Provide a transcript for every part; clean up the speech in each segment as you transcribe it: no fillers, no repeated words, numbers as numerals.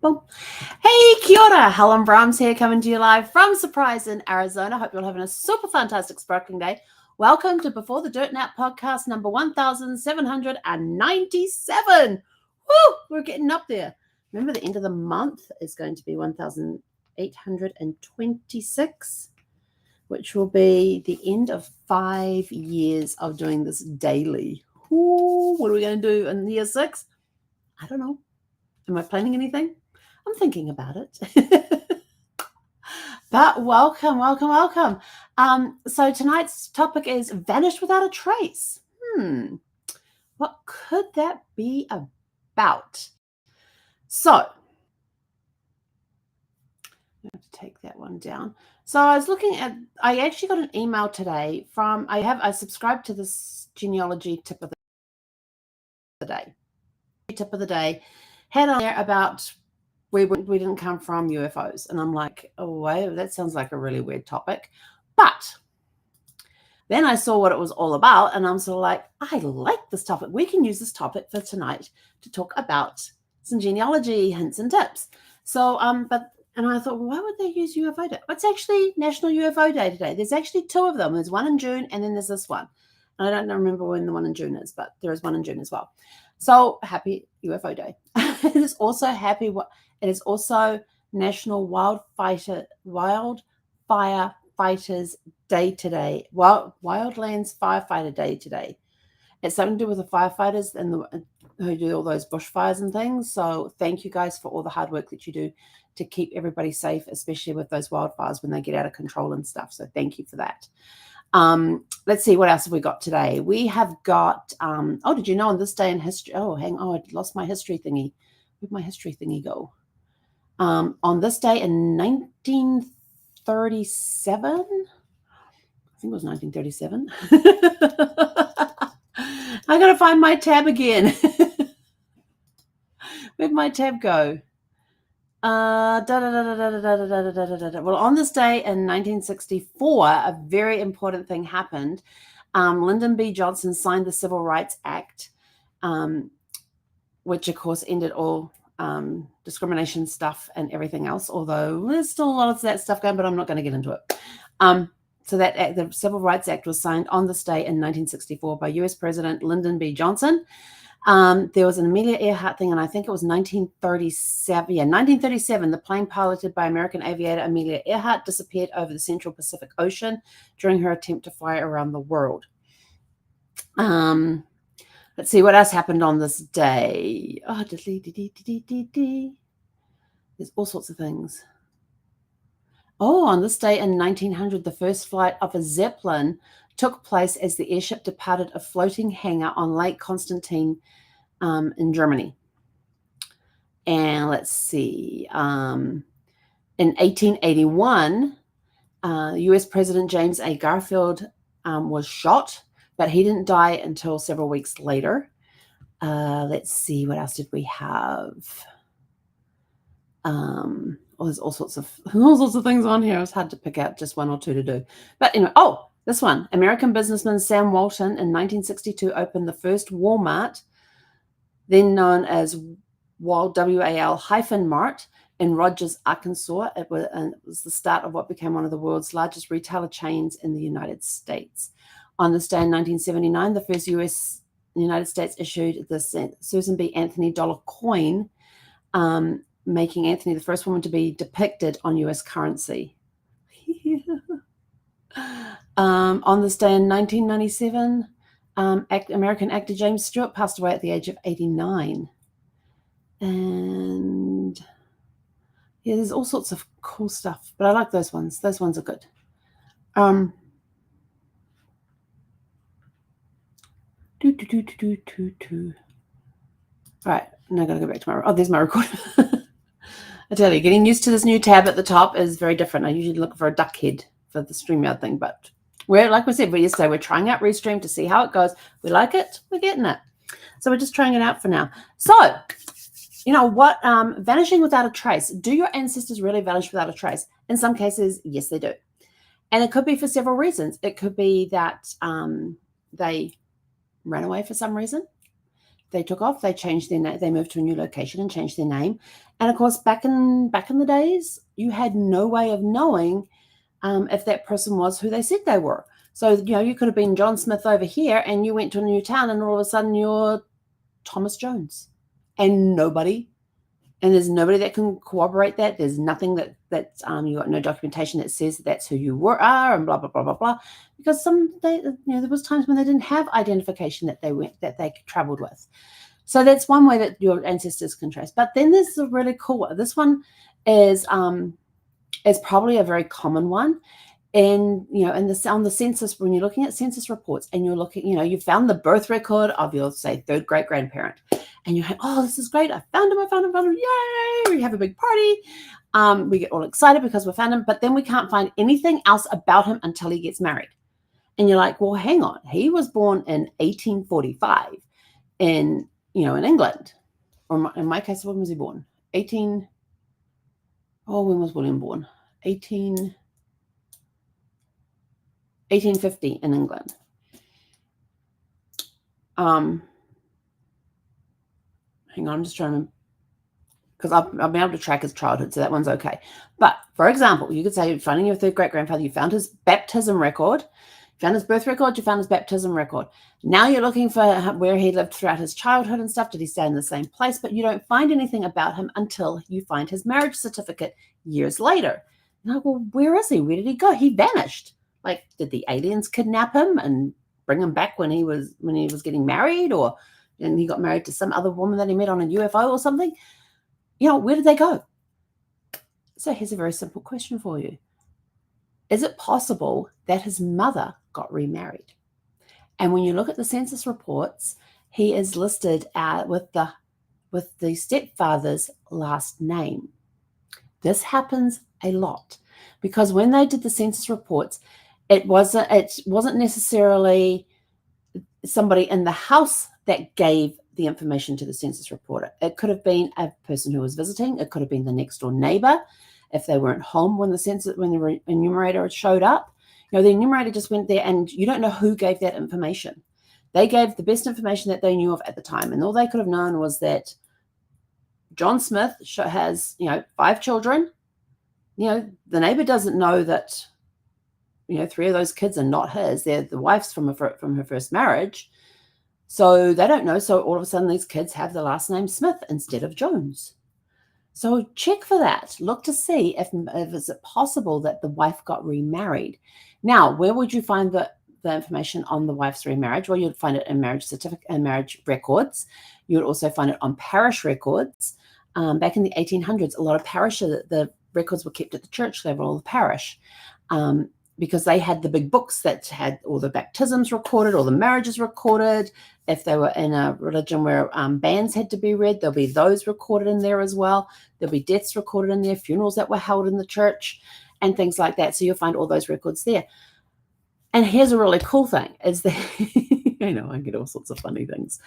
Boom. Hey, kia ora. Helen Brahms here, coming to you live from Surprise in Arizona. Hope you're all having a super fantastic sparkling day. Welcome to Before the Dirt Nap podcast number 1797. Woo! We're getting up there. Remember, the end of the month is going to be 1826, which will be the end of 5 years of doing this daily. Ooh, what are we going to do in year 6? I don't know. Am I planning anything? I'm thinking about it. But welcome. So tonight's topic is vanished without a trace. What could that be about? So I have to take that one down. So I was looking at, I actually got an email today from, I subscribed to this genealogy tip of the day. Tip of the day had on there about we didn't come from UFOs. And I'm like, oh, wow, that sounds like a really weird topic. But then I saw what it was all about, and I'm sort of like, I like this topic. We can use this topic for tonight to talk about some genealogy hints and tips. So, and I thought, well, why would they use UFO Day? It's actually National UFO Day today. There's actually 2 of them. There's one in June, and then there's this one. I don't remember when the one in June is, but there is one in June as well. So happy UFO Day. It is also National Wildfire Fighters Day today. Wildlands Firefighter Day today. It's something to do with the firefighters and who do all those bushfires and things. So thank you guys for all the hard work that you do to keep everybody safe, especially with those wildfires when they get out of control and stuff. So thank you for that. Let's see, what else have we got today? We have got, did you know on this day in history, I lost my history thingy. Where'd my history thingy go? On this day in 1937, I think it was 1937. I got to find my tab again. Where'd my tab go? Well, on this day in 1964, a very important thing happened. Lyndon B. Johnson signed the Civil Rights Act, which of course ended all discrimination stuff and everything else, although there's still a lot of that stuff going, but I'm not going to get into it. So that act, the Civil Rights Act, was signed on this day in 1964 by US President Lyndon B. Johnson. There was an Amelia Earhart thing, and I think it was 1937. Yeah, 1937, the plane piloted by American aviator Amelia Earhart disappeared over the Central Pacific Ocean during her attempt to fly around the world. Let's see what else happened on this day. There's all sorts of things. On this day in 1900, the first flight of a Zeppelin took place as the airship departed a floating hangar on Lake Constantine in Germany. And let's see. In 1881, US President James A. Garfield was shot, but he didn't die until several weeks later. Let's see, what else did we have? There's all sorts of things on here. It was hard to pick out just one or two to do. But anyway, this one. American businessman Sam Walton in 1962 opened the first Walmart, then known as WAL-Mart, in Rogers, Arkansas. It was the start of what became one of the world's largest retailer chains in the United States. On this day in 1979, the first United States issued the Susan B. Anthony dollar coin, making Anthony the first woman to be depicted on US currency. On this day in 1997, American actor James Stewart passed away at the age of 89. And yeah, there's all sorts of cool stuff, but I like those ones. Those ones are good. All right, now I'm going to go back to there's my record. I tell you, getting used to this new tab at the top is very different. I usually look for a duck head for the StreamYard thing, but like we said yesterday, we're trying out Restream to see how it goes. We like it, we're getting it. So we're just trying it out for now. So, you know what? Vanishing without a trace. Do your ancestors really vanish without a trace? In some cases, yes, they do. And it could be for several reasons. It could be that they ran away for some reason. they took off. They changed their name. They moved to a new location and changed their name. And of course, back in the days, you had no way of knowing if that person was who they said they were. So, you could have been John Smith over here, and you went to a new town, and all of a sudden you're Thomas Jones, and there's nobody that can corroborate that. There's nothing that's you got no documentation that says that's who you are, and blah blah blah blah blah. Because there was times when they didn't have identification that they traveled with. So that's one way that your ancestors can trace. But then there's a really cool one. This one is probably a very common one. And, on the census, when you're looking at census reports and you're looking, you found the birth record of your, say, third great grandparent, and you're like, oh, this is great. I found him. Yay. We have a big party. We get all excited because we found him, but then we can't find anything else about him until he gets married. And you're like, well, hang on. He was born in 1845 in England. Or in my case, when was he born? When was William born? 1850 in England. Hang on, I'm just trying to, because I've been able to track his childhood, so that one's okay. But for example, you could say you're finding your third great grandfather, you found his baptism record, you found his birth record, you found his baptism record. Now you're looking for where he lived throughout his childhood and stuff. Did he stay in the same place? But you don't find anything about him until you find his marriage certificate years later. And I go, well, where is he? Where did he go? He vanished. Like, did the aliens kidnap him and bring him back when he was getting married, and he got married to some other woman that he met on a UFO or something? Where did they go? So here's a very simple question for you. Is it possible that his mother got remarried? And when you look at the census reports, he is listed with the stepfather's last name. This happens a lot because when they did the census reports, it wasn't necessarily somebody in the house that gave the information to the census reporter. It could have been a person who was visiting. It could have been the next door neighbor if they weren't home when the enumerator showed up. The enumerator just went there, and you don't know who gave that information. They gave the best information that they knew of at the time, and all they could have known was that John Smith has 5 children. The neighbor doesn't know that 3 of those kids are not his. They're the wife's from her first marriage. So they don't know. So all of a sudden these kids have the last name Smith instead of Jones. So check for that. Look to see if is it possible that the wife got remarried. Now, where would you find the information on the wife's remarriage? Well, you'd find it in marriage certificate and marriage records. You would also find it on parish records. Back in the 1800s, a lot of parishes, the records were kept at the church level, or the parish. Because they had the big books that had all the baptisms recorded, all the marriages recorded. If they were in a religion where banns had to be read, there'll be those recorded in there as well. There'll be deaths recorded in there, funerals that were held in the church, and things like that. So you'll find all those records there. And here's a really cool thing, is that, I get all sorts of funny things.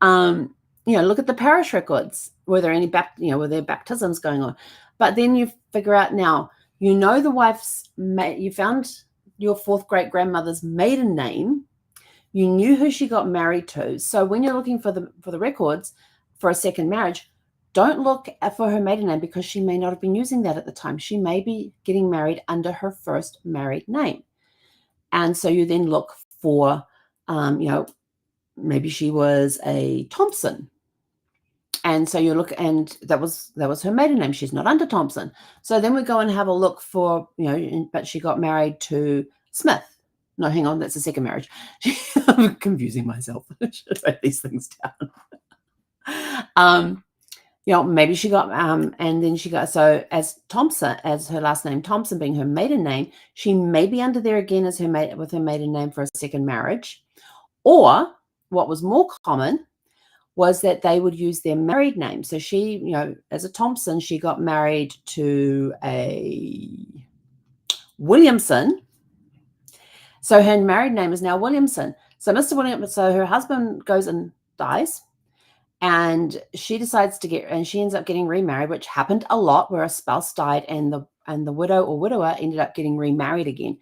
Look at the parish records. Were there any were there baptisms going on? But then you figure out now, the wife's, you found your fourth great grandmother's maiden name. You knew who she got married to. So when you're looking for the records for a second marriage, don't look for her maiden name, because she may not have been using that at the time. She may be getting married under her first married name. And so you then look for, maybe she was a Thompson. And so you look, and that was her maiden name. She's not under Thompson. So then we go and have a look for, but she got married to Smith. No, hang on, that's the second marriage. I'm confusing myself. I should write these things down. Maybe she got, and then she got, so as Thompson, as her last name, Thompson being her maiden name, she may be under there again as with her maiden name for a second marriage. Or what was more common was that they would use their married name. So she, as a Thompson, she got married to a Williamson. So her married name is now Williamson. So Mr. Williamson, so her husband goes and dies, and she decides and she ends up getting remarried, which happened a lot, where a spouse died and the widow or widower ended up getting remarried again,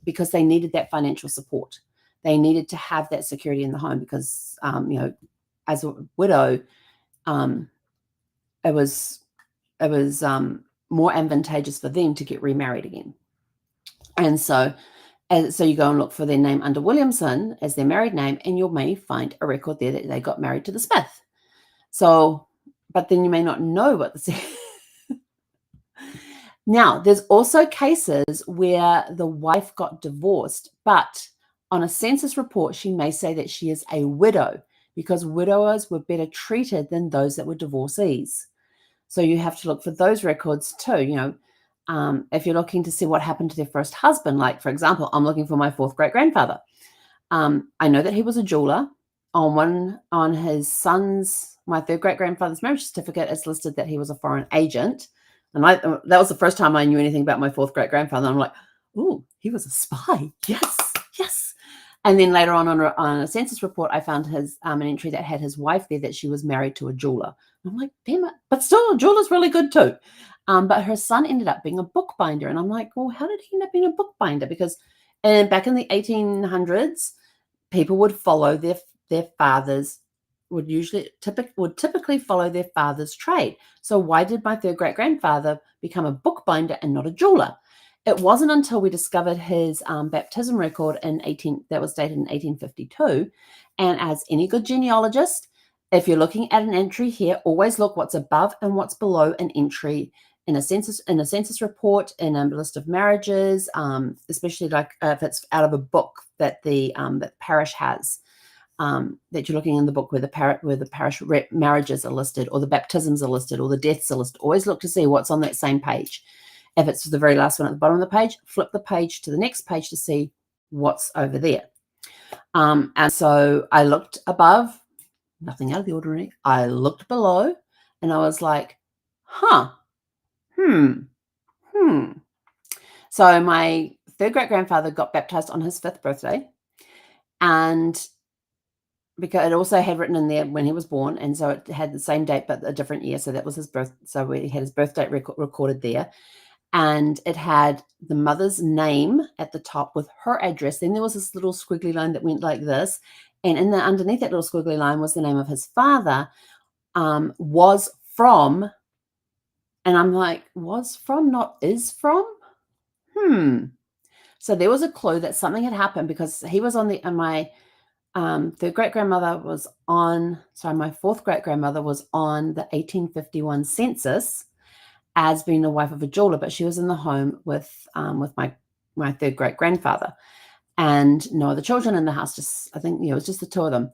because they needed that financial support. They needed to have that security in the home, because, as a widow, it was more advantageous for them to get remarried again. And so you go and look for their name under Williamson as their married name, and you may find a record there that they got married to the Smith. So, but then you may not know what the Now, there's also cases where the wife got divorced, but on a census report, she may say that she is a widow, because widowers were better treated than those that were divorcees. So you have to look for those records too. If you're looking to see what happened to their first husband, like, for example, I'm looking for my fourth great-grandfather. I know that he was a jeweler. On his son's, my third great-grandfather's marriage certificate, it's listed that he was a foreign agent. And that was the first time I knew anything about my fourth great-grandfather. I'm like, ooh, he was a spy. Yes. And then later on a census report, I found an entry that had his wife there, that she was married to a jeweler. I'm like, damn it. But still, a jeweler's really good too. But her son ended up being a bookbinder. And I'm like, well, how did he end up being a bookbinder? Because back in the 1800s, people would follow their fathers, would typically follow their father's trade. So why did my third great-grandfather become a bookbinder and not a jeweler? It wasn't until we discovered his baptism record that was dated in 1852. And as any good genealogist, if you're looking at an entry here, always look what's above and what's below an entry in a census report, in a list of marriages, especially like if it's out of a book that the parish has, that you're looking in the book where the parish marriages are listed, or the baptisms are listed, or the deaths are listed. Always look to see what's on that same page. If it's the very last one at the bottom of the page, flip the page to the next page to see what's over there. And so I looked above, nothing out of the ordinary. I looked below, and I was like, So my third great-grandfather got baptized on his 5th birthday, and because it also had written in there when he was born, and so it had the same date but a different year. So that was his birth. So we had his birth date recorded there. And it had the mother's name at the top with her address. Then there was this little squiggly line that went like this. And underneath that little squiggly line was the name of his father, was from. And I'm like, was from, not is from? So there was a clue that something had happened, because he was on my third great-grandmother was on, my fourth great-grandmother was on the 1851 census as being the wife of a jeweler, but she was in the home with my third great-grandfather, and no other children in the house. I think it was just the two of them.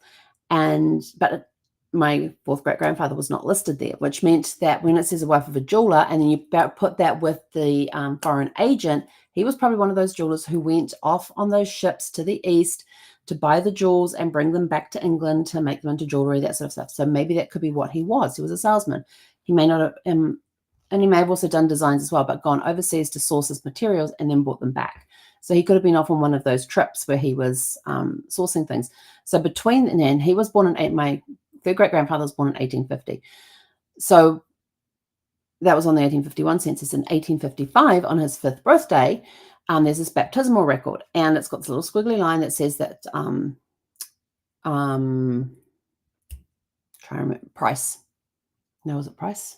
But my fourth great-grandfather was not listed there, which meant that when it says a wife of a jeweler, and then you put that with the foreign agent, he was probably one of those jewelers who went off on those ships to the east to buy the jewels and bring them back to England to make them into jewelry, that sort of stuff. So maybe that could be what he was. He was a salesman. He may not have, and he may have also done designs as well, but gone overseas to source his materials and then brought them back. So he could have been off on one of those trips where he was sourcing things. So and he was born my third great-grandfather was born in 1850. So that was on the 1851 census. In 1855, on his 5th birthday, there's this baptismal record, and it's got this little squiggly line that says that try to remember, Price. No, was it Price?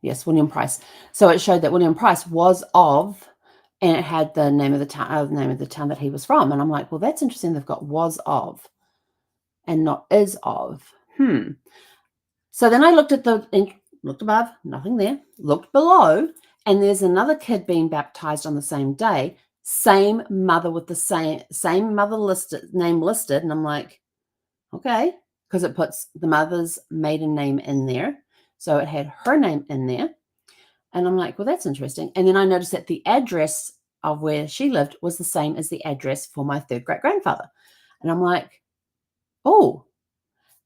Yes, William Price. So it showed that William Price was of, and it had the name of the town that he was from. And I'm like, well, that's interesting. They've got was of and not is of. So then I looked above, nothing there. Looked below, and there's another kid being baptized on the same day, same mother with the same mother name listed. And I'm like, okay, because it puts the mother's maiden name in there. So it had her name in there. And I'm like, well, that's interesting. And then I noticed that the address of where she lived was the same as the address for my third great-grandfather. And I'm like, oh.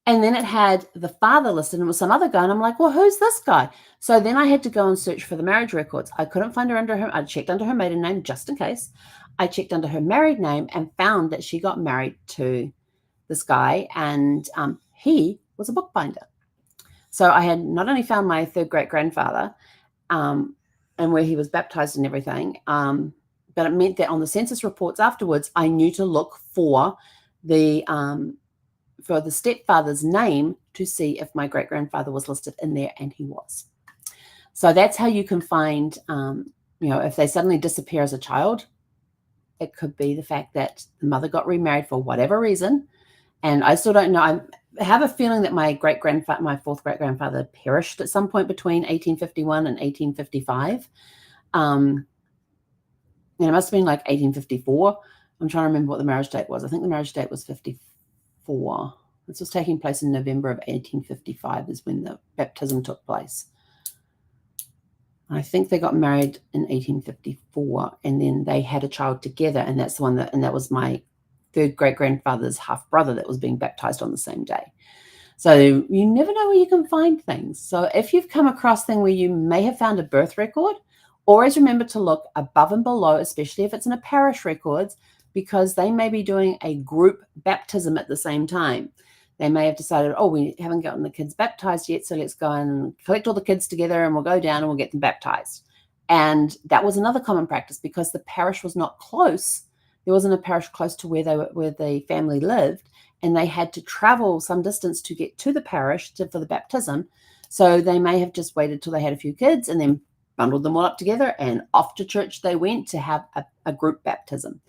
And then it had the father listed, and it was some other guy. And I'm like, well, who's this guy? So then I had to go and search for the marriage records. I couldn't find her under her. I checked under her maiden name just in case. I checked under her married name and found that she got married to this guy, and he was a bookbinder. So I had not only found my third great-grandfather and where he was baptized and everything, but it meant that on the census reports afterwards, I knew to look for the stepfather's name to see if my great-grandfather was listed in there, and he was. So that's how you can find, if they suddenly disappear as a child, it could be the fact that the mother got remarried for whatever reason. And I still don't know. I have a feeling that my fourth great-grandfather perished at some point between 1851 and 1855. And it must have been like 1854. I'm trying to remember what the marriage date was. I think the marriage date was 54. This was taking place in November of 1855 is when the baptism took place. I think they got married in 1854, and then they had a child together, and that's the one that was my third great-grandfather's half-brother that was being baptized on the same day. So you never know where you can find things. So if you've come across things where you may have found a birth record, always remember to look above and below, especially if it's in a parish records, because they may be doing a group baptism at the same time. They may have decided, oh, we haven't gotten the kids baptized yet, so let's go and collect all the kids together and we'll go down and we'll get them baptized. And that was another common practice because the parish was not close. There wasn't a parish close to where the family lived, and they had to travel some distance to get to the parish for the baptism. So they may have just waited till they had a few kids and then bundled them all up together and off to church they went to have a group baptism.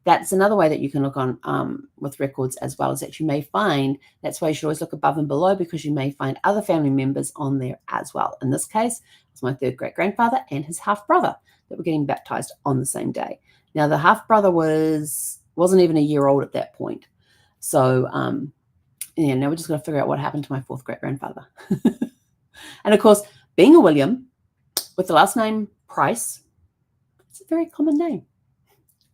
That's another way that you can look on with records as well, is that you may find, that's why you should always look above and below, because you may find other family members on there as well. In this case, it's my third great-grandfather and his half-brother that were getting baptized on the same day. Now, the half-brother wasn't even a year old at that point. So, now we're just going to figure out what happened to my fourth great-grandfather. And, of course, being a William with the last name Price, it's a very common name.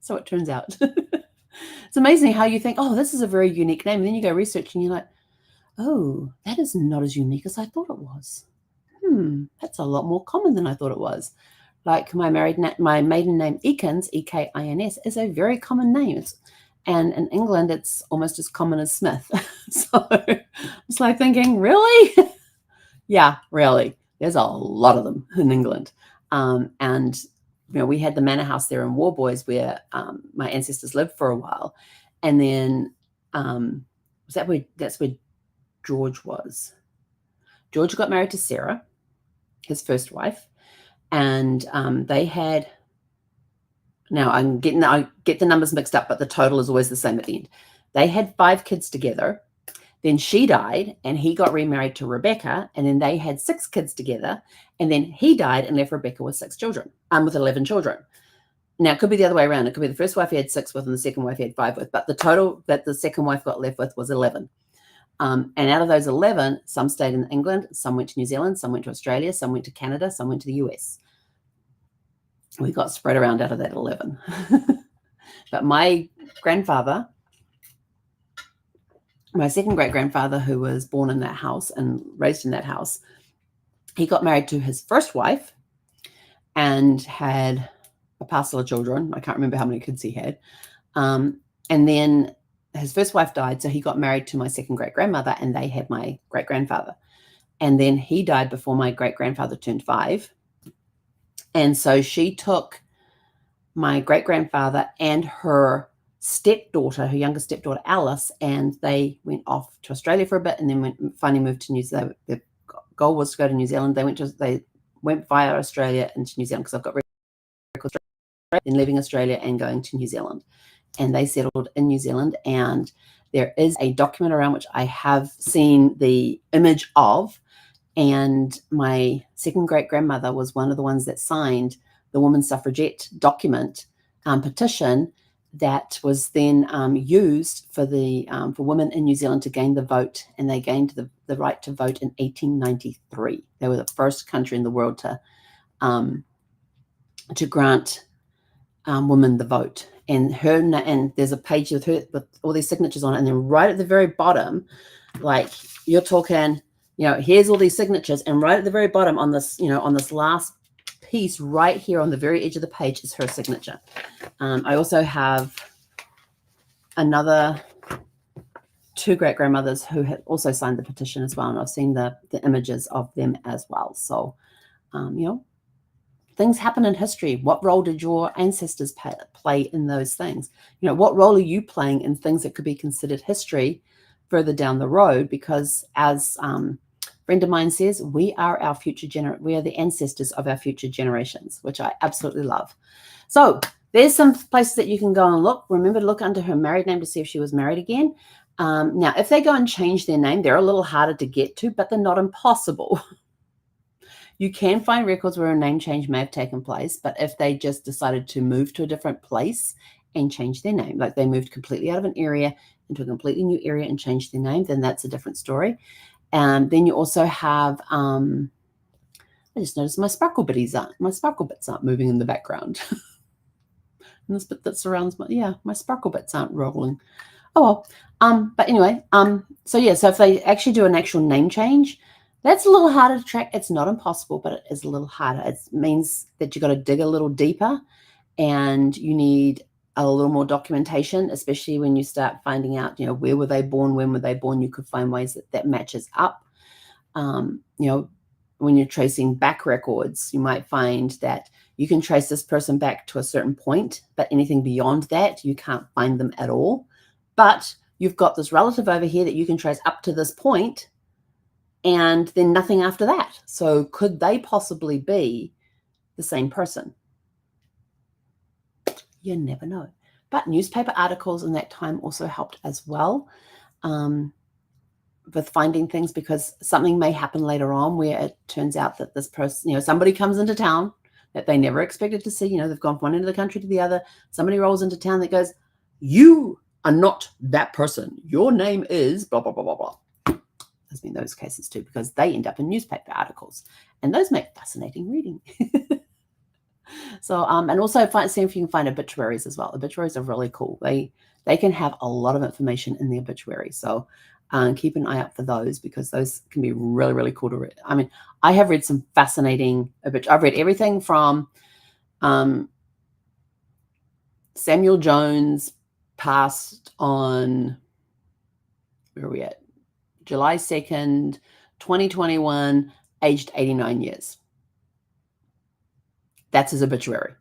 So it turns out. It's amazing how you think, oh, this is a very unique name. And then you go research and you're like, oh, that is not as unique as I thought it was. That's a lot more common than I thought it was. Like my maiden name, Ekins, E-K-I-N-S, is a very common name. And in England, it's almost as common as Smith. So it's like thinking, really? Yeah, really. There's a lot of them in England. And we had the manor house there in Warboys where my ancestors lived for a while. And then that's where George was. George got married to Sarah, his first wife. And they had, now I get the numbers mixed up, but the total is always the same at the end. They had 5 kids together. Then she died and he got remarried to Rebecca, and then they had 6 kids together, and then he died and left Rebecca with 6 children, with 11 children. Now, it could be the other way around. It could be the first wife he had 6 with and the second wife he had 5 with, but the total that the second wife got left with was 11. And out of those 11, some stayed in England, some went to New Zealand, some went to Australia, some went to Canada, some went to the US. We got spread around out of that 11. But my grandfather, my second great-grandfather, who was born in that house and raised in that house, he got married to his first wife and had a parcel of children. I can't remember how many kids he had. And then his first wife died, so he got married to my second great-grandmother, and they had my great-grandfather. And then he died before my great-grandfather turned 5. And so she took my great-grandfather and her stepdaughter, her younger stepdaughter, Alice, and they went off to Australia for a bit, and then finally moved to New Zealand. The goal was to go to New Zealand. They went via Australia into New Zealand, because I've got records, then leaving Australia and going to New Zealand. And they settled in New Zealand, and there is a document around which I have seen the image of, and my second great-grandmother was one of the ones that signed the women's suffragette document petition that was then used for women in New Zealand to gain the vote, and they gained the right to vote in 1893. They were the first country in the world to grant women the vote. And there's a page with her with all these signatures on it, and then right at the very bottom, like you're talking, here's all these signatures, and right at the very bottom on this, on this last piece right here on the very edge of the page is her signature. I also have another 2 great-grandmothers who had also signed the petition as well, and I've seen the images of them as well. So, things happen in history. What role did your ancestors play in those things? What role are you playing in things that could be considered history further down the road? Because as a friend of mine says, we are our we are the ancestors of our future generations, which I absolutely love. So there's some places that you can go and look. Remember to look under her married name to see if she was married again. Now, if they go and change their name, they're a little harder to get to, but they're not impossible. You can find records where a name change may have taken place, but if they just decided to move to a different place and change their name, like they moved completely out of an area into a completely new area and changed their name, then that's a different story. Then you also have, I just noticed my sparkle bits aren't moving in the background. And this bit that surrounds my sparkle bits aren't rolling. Oh well. But anyway, so if they actually do an actual name change, that's a little harder to track. It's not impossible, but it is a little harder. It means that you got to dig a little deeper, and you need a little more documentation, especially when you start finding out, where were they born, when were they born. You could find ways that matches up. When you're tracing back records, you might find that you can trace this person back to a certain point, but anything beyond that, you can't find them at all. But you've got this relative over here that you can trace up to this point, and then nothing after that. So could they possibly be the same person? You never know. But newspaper articles in that time also helped as well with finding things, because something may happen later on where it turns out that this person, somebody comes into town that they never expected to see. They've gone from one end of the country to the other. Somebody rolls into town that goes, "You are not that person. Your name is blah, blah, blah, blah, blah." There's been those cases too, because they end up in newspaper articles, and those make fascinating reading. So, and also see if you can find obituaries as well. Obituaries are really cool. They can have a lot of information in the obituary. So keep an eye out for those, because those can be really, really cool to read. I mean, I have read some fascinating obituaries. I've read everything from Samuel Jones passed on, where are we at? July 2nd, 2021, aged 89 years. That's his obituary.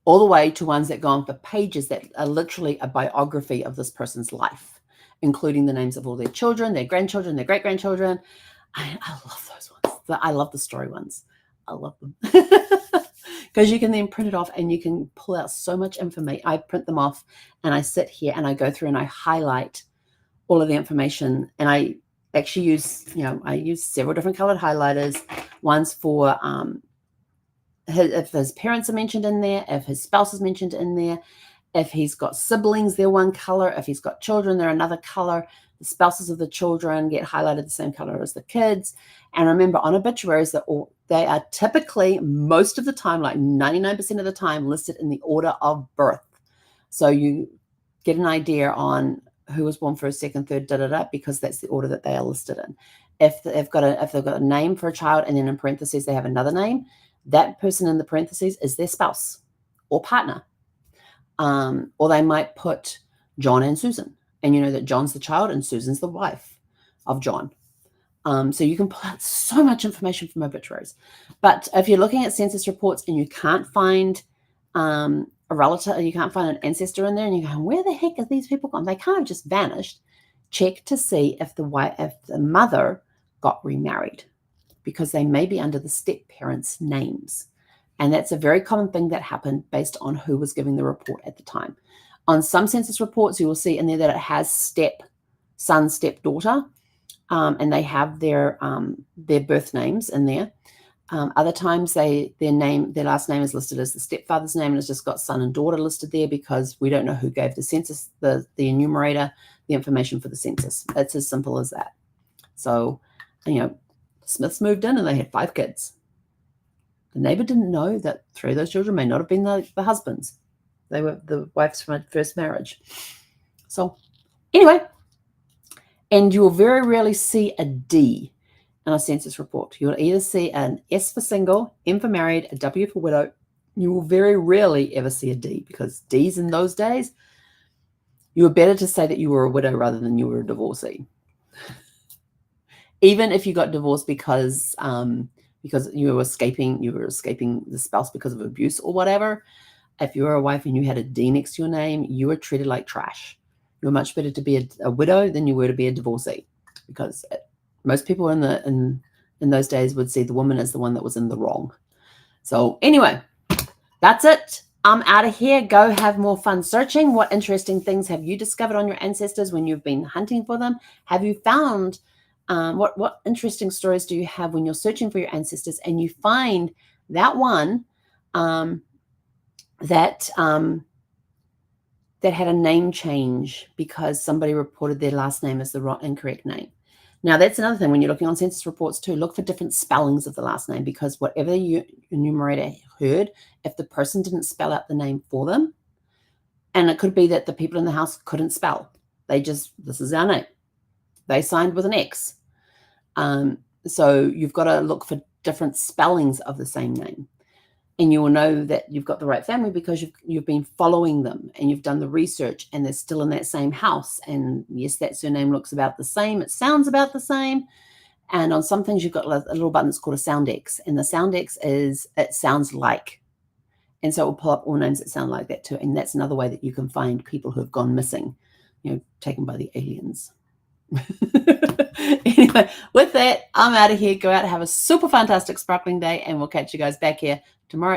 All the way to ones that go on for pages that are literally a biography of this person's life, including the names of all their children, their grandchildren, their great-grandchildren. I love those ones. I love the story ones. I love them. Because you can then print it off and you can pull out so much information. I print them off and I sit here and I go through and I highlight all of the information, and I actually use, I use several different colored highlighters. One's for if his parents are mentioned in there, if his spouse is mentioned in there, if he's got siblings, they're one color. If he's got children, they're another color. The spouses of the children get highlighted the same color as the kids. And remember, on obituaries, they are typically, most of the time, like 99% of the time, listed in the order of birth. So you get an idea on who was born first, second, third, because that's the order that they are listed in. If they've got a name for a child, and then in parentheses they have another name, that person in the parentheses is their spouse or partner. Or they might put John and Susan, and you know that John's the child and Susan's the wife of John. So you can pull out so much information from obituaries. But if you're looking at census reports and you can't find a relative, you can't find an ancestor in there, and you're going, where the heck are these people gone? They can't have just vanished. Check to see if the mother got remarried, because they may be under the step-parents' names. And that's a very common thing that happened based on who was giving the report at the time. On some census reports, you will see in there that it has step-son, step-daughter, and they have their birth names in there. Other times, their last name is listed as the stepfather's name, and it's just got son and daughter listed there, because we don't know who gave the census, the enumerator, the information for the census. It's as simple as that. So, Smiths moved in and they had 5 kids. The neighbor didn't know that 3 of those children may not have been the husbands. They were the wives from a first marriage. So anyway, and you will very rarely see a D in a census report. You'll either see an S for single, M for married, a W for widow. You will very rarely ever see a D, because Ds in those days, you were better to say that you were a widow rather than you were a divorcee. Even if you got divorced because because you were escaping the spouse because of abuse or whatever. If you were a wife and you had a D next to your name, you were treated like trash. You were much better to be a widow than you were to be a divorcee, because most people in those days would see the woman as the one that was in the wrong. So anyway, that's it. I'm out of here. Go have more fun searching. What interesting things have you discovered on your ancestors when you've been hunting for them? Have you found what interesting stories do you have when you're searching for your ancestors and you find that one that had a name change because somebody reported their last name as the incorrect name? Now, that's another thing when you're looking on census reports too. Look for different spellings of the last name, because whatever the enumerator heard, if the person didn't spell out the name for them, and it could be that the people in the house couldn't spell. This is our name. They signed with an X. So you've got to look for different spellings of the same name. And you will know that you've got the right family because you've been following them and you've done the research and they're still in that same house. And yes, that surname looks about the same. It sounds about the same. And on some things, you've got a little button that's called a sound X. And the sound X is, it sounds like. And so it will pull up all names that sound like that too. And that's another way that you can find people who have gone missing, taken by the aliens. Anyway, with that, I'm out of here. Go out and have a super fantastic sparkling day, and we'll catch you guys back here tomorrow.